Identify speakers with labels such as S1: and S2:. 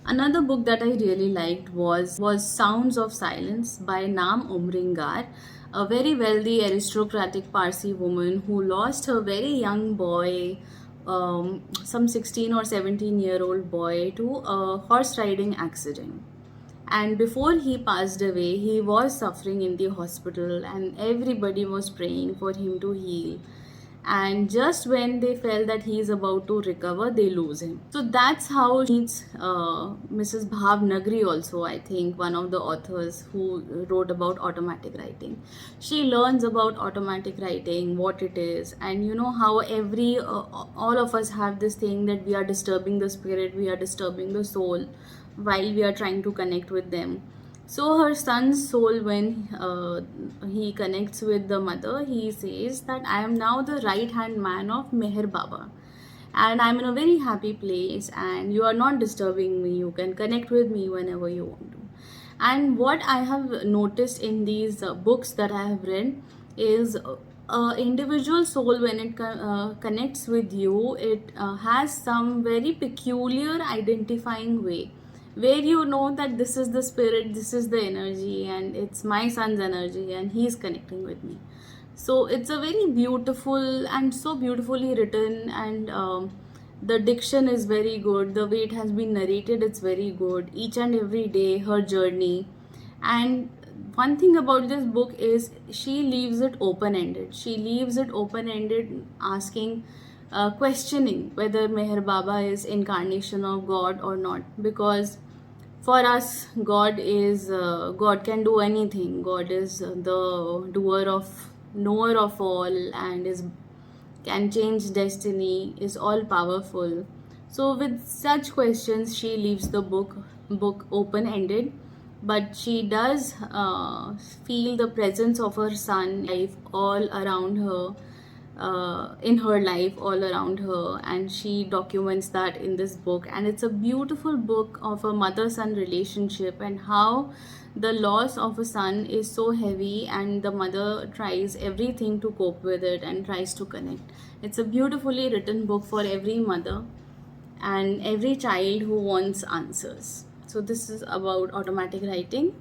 S1: Another book that I really liked was Sounds of Silence by Naam Umringar, a very wealthy aristocratic Parsi woman who lost her very young boy, some 16 or 17-year-old boy, to a horse riding accident. And before he passed away, he was suffering in the hospital, and everybody was praying for him to heal. And just when they felt that he is about to recover, they lose him. So that's how she meets Mrs. Bhav Nagri, also, I think, one of the authors who wrote about automatic writing. She learns about automatic writing, what it is, and you know how all of us have this thing that we are disturbing the spirit, we are disturbing the soul while we are trying to connect with them. So her son's soul, when he connects with the mother, he says that I am now the right hand man of Meher Baba, and I'm in a very happy place, and you are not disturbing me. You can connect with me whenever you want to. And what I have noticed in these books that I have read is individual soul, when it connects with you, it has some very peculiar identifying way where you know that this is the spirit, this is the energy, and it's my son's energy, and he's connecting with me. So it's a very beautiful and so beautifully written, and the diction is very good. The way it has been narrated, it's very good. Each and every day, her journey. And one thing about this book is she leaves it open ended. She leaves it open ended, asking, questioning whether Meher Baba is incarnation of God or not. Because for us, God can do anything. God is the knower of all, and is can change destiny, is all powerful. So with such questions, she leaves the book open ended, but she does feel the presence of her son life all around her, in her life all around her, and she documents that in this book. And it's a beautiful book of a mother son relationship, and how the loss of a son is so heavy, and the mother tries everything to cope with it and tries to connect. It's a beautifully written book for every mother and every child who wants answers. So this is about automatic writing.